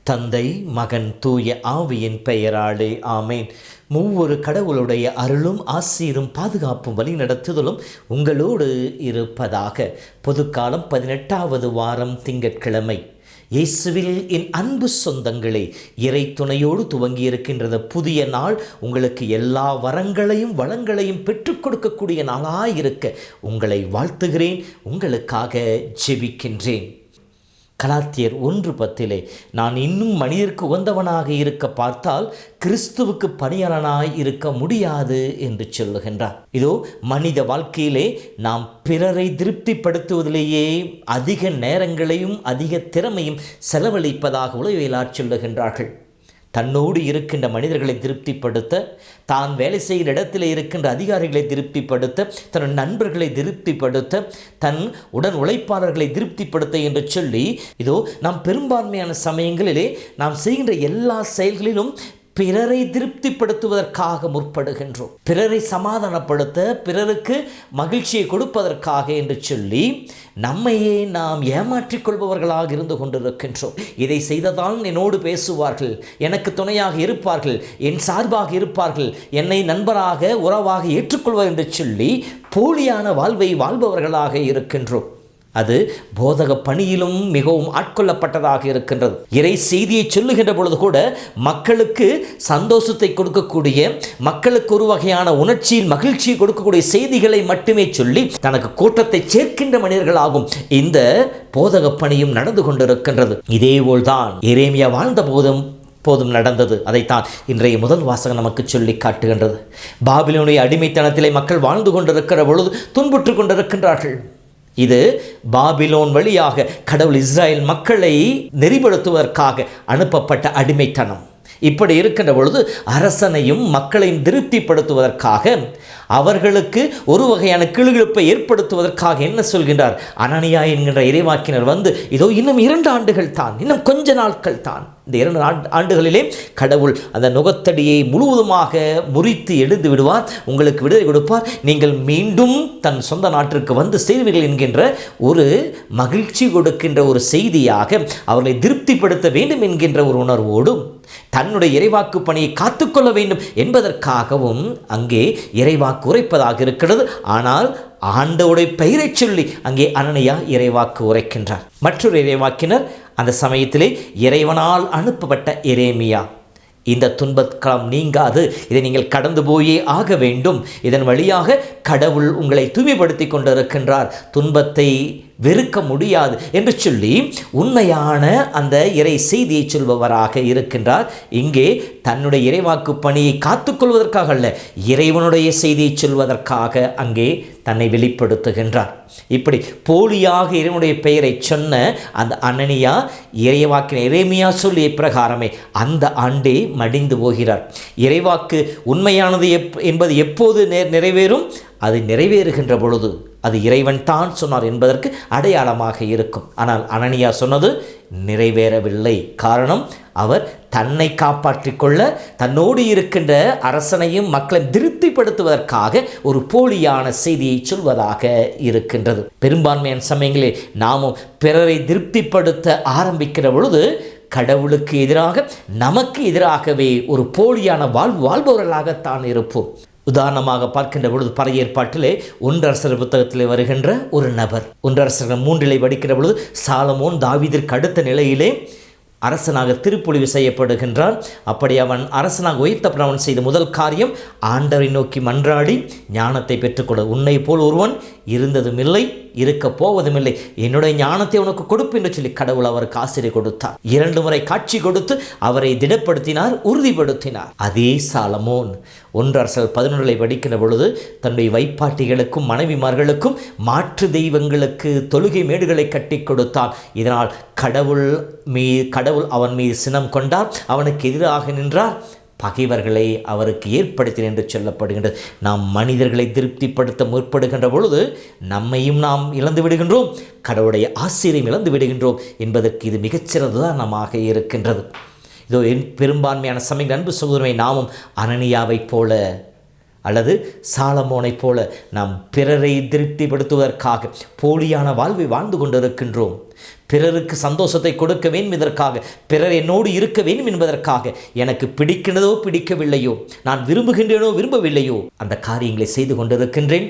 தந்தை, மகன், தூய ஆவியின் பெயராலே ஆமேன். மூவொரு கடவுளுடைய அருளும் ஆசீரும் பாதுகாப்பும் வழி நடத்துதலும் உங்களோடு இருப்பதாக. பொதுக்காலம் 18வது வாரம் திங்கட்கிழமை. இயேசுவில் என் அன்பு சொந்தங்களே, இறை துணையோடு துவங்கியிருக்கின்றது புதிய நாள் உங்களுக்கு எல்லா வரங்களையும் வளங்களையும் பெற்றுக் கொடுக்கக்கூடிய நாளாயிருக்க உங்களை வாழ்த்துகிறேன், உங்களுக்காக ஜெபிக்கின்றேன். கலாத்தியர் 1:10 நான் இன்னும் மனிதருக்கு உகந்தவனாக இருக்க பார்த்தால் கிறிஸ்துவுக்கு பணியாளனாய் இருக்க முடியாது என்று சொல்லுகின்றார். இதோ மனித வாழ்க்கையிலே நாம் பிறரை திருப்திப்படுத்துவதிலேயே அதிக நேரங்களையும் அதிக திறமையும் செலவழிப்பதாக உளவியலார் சொல்லுகின்றார்கள். தன்னோடு இருக்கின்ற மனிதர்களை திருப்திப்படுத்த, தான் வேலை செய்கிற இடத்தில் இருக்கின்ற அதிகாரிகளை திருப்திப்படுத்த, தன் நண்பர்களை திருப்திப்படுத்த, தன் உடன் உழைப்பாளர்களை திருப்திப்படுத்த என்று சொல்லி இதோ நாம் பெரும்பான்மையான சமயங்களிலே நாம் செய்கின்ற எல்லா செயல்களிலும் பிறரை திருப்திப்படுத்துவதற்காக முற்படுகின்றோம். பிறரை சமாதானப்படுத்த, பிறருக்கு மகிழ்ச்சியை கொடுப்பதற்காக என்று சொல்லி நம்மையே நாம் ஏமாற்றிக் கொள்பவர்களாக இருந்து கொண்டிருக்கின்றோம். இதை செய்ததால் என்னோடு பேசுவார்கள், எனக்கு துணையாக இருப்பார்கள், என் சார்பாக இருப்பார்கள், என்னை நண்பராக உறவாக ஏற்றுக்கொள்வார் என்று சொல்லி போலியான வாழ்வை வாழ்பவர்களாக இருக்கின்றோம். அது போதக பணியிலும் மிகவும் ஆட்கொள்ளப்பட்டதாக இருக்கின்றது. இறை செய்தியை சொல்லுகின்ற பொழுது கூட மக்களுக்கு சந்தோஷத்தை கொடுக்கக்கூடிய, மக்களுக்கு ஒரு வகையான உணர்ச்சியில் மகிழ்ச்சியை கொடுக்கக்கூடிய செய்திகளை மட்டுமே சொல்லி தனக்கு கூட்டத்தை சேர்க்கின்ற மனிதர்களாகும் இந்த போதக பணியும் நடந்து கொண்டிருக்கின்றது. இதேபோல்தான் எரேமியா வாழ்ந்த போதும் நடந்தது. அதைத்தான் இன்றைய முதல் வாசகம் நமக்கு சொல்லி காட்டுகின்றது. பாபிலோனிய அடிமைத்தனத்திலே மக்கள் வாழ்ந்து கொண்டிருக்கிற பொழுது துன்புற்று கொண்டிருக்கின்றார்கள். இது பாபிலோன் வழியாக கடவுள் இஸ்ராயல் மக்களை நெறிப்படுத்துவதற்காக அனுப்பப்பட்ட அடிமைத்தனம். இப்படி இருக்கின்ற பொழுது அரசனையும் மக்களையும் திருப்திப்படுத்துவதற்காக, அவர்களுக்கு ஒரு வகையான கிளுகிழுப்பை ஏற்படுத்துவதற்காக என்ன சொல்கின்றார்? அனனியா என்கின்ற இறைவாக்கினர் வந்து இதோ இன்னும் 2 ஆண்டுகள் தான், இன்னும் கொஞ்ச நாட்கள் தான், இந்த 2 ஆண்டுகளிலே கடவுள் அந்த நுகத்தடியை முழுவதுமாக முறித்து எடுத்து விடுவார், உங்களுக்கு விடுதலை கொடுப்பார், நீங்கள் மீண்டும் தன் சொந்த நாட்டிற்கு வந்து சேர்வீர்கள் என்கின்ற ஒரு மகிழ்ச்சி கொடுக்கின்ற ஒரு செய்தியாக அவர்களை திருப்திப்படுத்த வேண்டும் என்கின்ற ஒரு உணர்வோடும் தன்னுடைய இறைவாக்கு பணியை காத்துக்கொள்ள வேண்டும் என்பதற்காகவும் அங்கே இறைவாக்கு உரைப்பதாக இருக்கிறது. ஆனால் ஆண்டவருடைய பெயரை சொல்லி அங்கே அனனியா இறைவாக்கு உரைக்கின்றார். மற்றொரு இறைவாக்கினர் அந்த சமயத்திலே இறைவனால் அனுப்பப்பட்ட எரேமியா. இந்த துன்பக்காலம் நீங்காது, இதை நீங்கள் கடந்து போயே ஆக வேண்டும், இதன் வழியாக கடவுள் உங்களை தூய்மைப்படுத்தி கொண்டிருக்கின்றார், துன்பத்தை வெறுக்க முடியாது என்று சொல்லி உண்மையான அந்த இறை செய்தியை சொல்பவராக இருக்கின்றார். இங்கே தன்னுடைய இறைவாக்கு பணியை காத்துக்கொள்வதற்காக அல்ல, இறைவனுடைய செய்தியை சொல்வதற்காக அங்கே தன்னை வெளிப்படுத்துகின்றார். இப்படி போலியாக இறைவனுடைய பெயரை சொன்ன அந்த அனனியா இறைவாக்கின எரேமியா சொல்லிய பிரகாரமே அந்த ஆண்டே மடிந்து போகிறார். இறைவாக்கு உண்மையானது என்பது எப்போது நிறைவேறும்? அது நிறைவேறுகின்ற பொழுது அது இறைவன் தான் சொன்னார் என்பதற்கு அடையாளமாக இருக்கும். ஆனால் அனனியா சொன்னது நிறைவேறவில்லை. காரணம், அவர் தன்னை காப்பாற்றிக் கொள்ள, தன்னோடு இருக்கின்ற அரசனையும் மக்களையும் திருப்திப்படுத்துவதற்காக ஒரு போலியான செய்தியை சொல்வதாக இருக்கின்றது. பெரும்பான்மையான சமயங்களில் நாமும் பிறரை திருப்திப்படுத்த ஆரம்பிக்கிற பொழுது கடவுளுக்கு எதிராக, நமக்கு எதிராகவே ஒரு போலியான வாழ்பவர்களாகத்தான் இருப்போம். உதாரணமாக பார்க்கின்ற பொழுது பழைய ஏற்பாட்டிலே 1 அரசர் புத்தகத்திலே வருகின்ற ஒரு நபர், 1 அரசர்கள் 3 படிக்கிற பொழுது சாலமோன் தாவீதிற்கு அடுத்த நிலையிலே அரசனாக திருப்பொழிவு செய்யப்படுகின்றான். அப்படி அவன் அரசனாக உயர்த்தப்பட அவன் செய்த முதல் காரியம் ஆண்டவரை நோக்கி மன்றாடி ஞானத்தை பெற்றுக்கொள்ள. உன்னை போல் ஒருவன் இருந்ததும் இல்லை, இருக்க போவதும் இல்லை, என்னுடைய ஞானத்தை உனக்கு கொடுப்பு என்று சொல்லி கடவுள் அவருக்கு ஆசிரியர் கொடுத்தார். 2 முறை காட்சி கொடுத்து அவரை திடப்படுத்தினார், உறுதிப்படுத்தினார். அதே சாலமோன் 1 அரசர் 11 படிக்கிற பொழுது தன்னுடைய வைப்பாட்டிகளுக்கும் மனைவிமார்களுக்கும் மாற்று தெய்வங்களுக்கு தொழுகை மேடுகளை கட்டி கொடுத்தான். இதனால் கடவுள் அவன் மீது சினம் கொண்டார், அவனுக்கு எதிராக நின்றார். பகைவர்களை அவருக்கு ஏற்படுத்தின என்று சொல்லப்படுகின்றது. நாம் மனிதர்களை திருப்திப்படுத்த முற்படுகின்ற பொழுது நம்மையும் நாம் இழந்து விடுகின்றோம், கடவுளுடைய ஆசிரியம் இழந்து விடுகின்றோம் என்பதற்கு இது மிகச்சிறந்த உதாரணமாக இருக்கின்றது. இதோ பெரும்பான்மையான சமயம் அன்பு சகோதரனை நாமும் அனனியாவைப் போல அல்லது சாலமோனைப் போல நாம் பிறரை திருப்திப்படுத்துவதற்காக போலியான வாழ்வை வாழ்ந்து கொண்டிருக்கின்றோம். பிறருக்கு சந்தோஷத்தை கொடுக்க வேண்டும் என்பதற்காக, பிறர் என்னோடு இருக்க வேண்டும் என்பதற்காக, எனக்கு பிடிக்கிறதோ பிடிக்கவில்லையோ, நான் விரும்புகின்றேனோ விரும்பவில்லையோ அந்த காரியங்களை செய்து கொண்டிருக்கின்றேன்,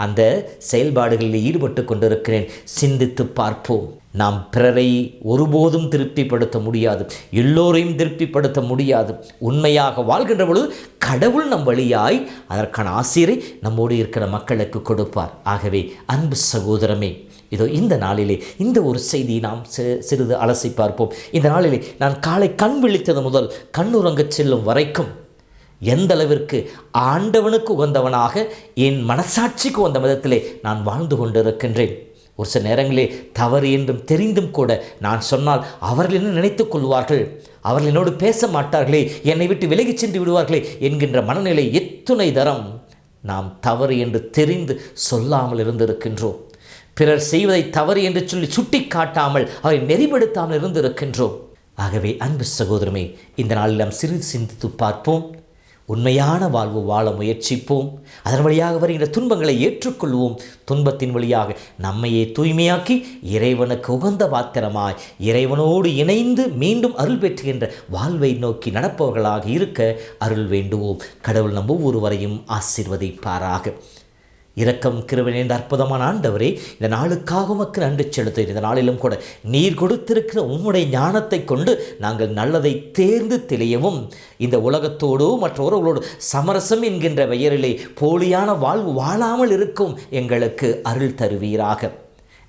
அந்த செயல்பாடுகளில் ஈடுபட்டு கொண்டிருக்கிறேன். சிந்தித்து பார்ப்போம். நாம் பிறரை ஒருபோதும் திருப்திப்படுத்த முடியாது, எல்லோரையும் திருப்திப்படுத்த முடியாது. உண்மையாக வாழ்கின்ற பொழுது கடவுள் நம் வழியாய் அதற்கான ஆசிரை நம்மோடு இருக்கிற மக்களுக்கு கொடுப்பார். ஆகவே அன்பு சகோதரமே, இதோ இந்த நாளிலே இந்த ஒரு செய்தியை நாம் சிறிது அலசி பார்ப்போம். இந்த நாளிலே நான் காலை கண் விழித்தது முதல் கண்ணுறங்கச் செல்லும் வரைக்கும் எந்த அளவிற்கு ஆண்டவனுக்கு உகந்தவனாக, என் மனசாட்சிக்கு உகந்த விதத்திலே நான் வாழ்ந்து கொண்டிருக்கின்றேன். ஒரு சில நேரங்களே தவறு என்றும் தெரிந்தும் கூட நான் சொன்னால் அவர்கள் என்ன நினைத்துக் கொள்வார்கள், அவர்கள் என்னோடு பேச மாட்டார்களே, என்னை விட்டு விலகிச் சென்று விடுவார்களே என்கின்ற மனநிலை எத்துணை தரம் நாம் தவறு என்று தெரிந்து சொல்லாமல் இருந்திருக்கின்றோம். பிறர் செய்வதை தவறு என்று சொல்லி சுட்டி காட்டாமல் அவரை நெறிப்படுத்தாமல் இருந்திருக்கின்றோம். ஆகவே அன்பு சகோதரமே, இந்த நாளில் நாம் சிறிது சிந்தித்து பார்ப்போம். உண்மையான வாழ்வு வாழ முயற்சிப்போம். அதன் வழியாக வருகின்ற துன்பங்களை ஏற்றுக்கொள்வோம். துன்பத்தின் வழியாக நம்மையே தூய்மையாக்கி இறைவனுக்கு உகந்த பாத்திரமாய் இறைவனோடு இணைந்து மீண்டும் அருள் பெற்றுகின்ற வாழ்வை நோக்கி நடப்பவர்களாக இருக்க அருள் வேண்டுவோம். கடவுள் நம் ஒவ்வொருவரையும் ஆசீர்வதிப்பாராக. இரக்கம் கிருபை நிறைந்த அற்புதமான ஆண்டவரே, இந்த நாளுக்காக உமக்கு நன்றி செலுத்துகிறேன். இந்த நாளிலும் கூட நீர் கொடுத்திருக்கிற உம்முடைய ஞானத்தை கொண்டு நாங்கள் நல்லதை தேர்ந்து தெளியவும், இந்த உலகத்தோடு மற்ற உறவுகளோடு சமரசம் என்கின்ற பெயரிலே போலியான வாழ்வு வாழாமல் இருக்கும் எங்களுக்கு அருள் தருவீராக.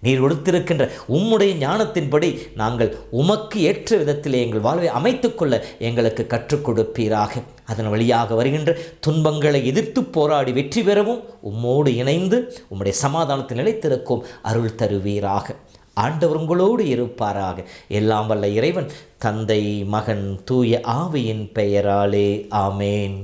நீர் கொடுத்திருக்கின்ற உம்முடைய ஞானத்தின்படி நாங்கள் உமக்கு ஏற்ற விதத்திலே எங்கள் வாழ்வை அமைத்துக்கொள்ள எங்களுக்கு கற்றுக் கொடுப்பீராக. அதன் வழியாக வருகின்ற துன்பங்களை எதிர்த்து போராடி வெற்றி பெறவும் உம்மோடு இணைந்து உம்முடைய சமாதானத்தில் நிலைத்திருக்கும் அருள் தருவீராக. ஆண்டவர் உங்களோடு இருப்பாராக. எல்லாம் வல்ல இறைவன், தந்தை, மகன், தூய ஆவியின் பெயராலே ஆமேன்.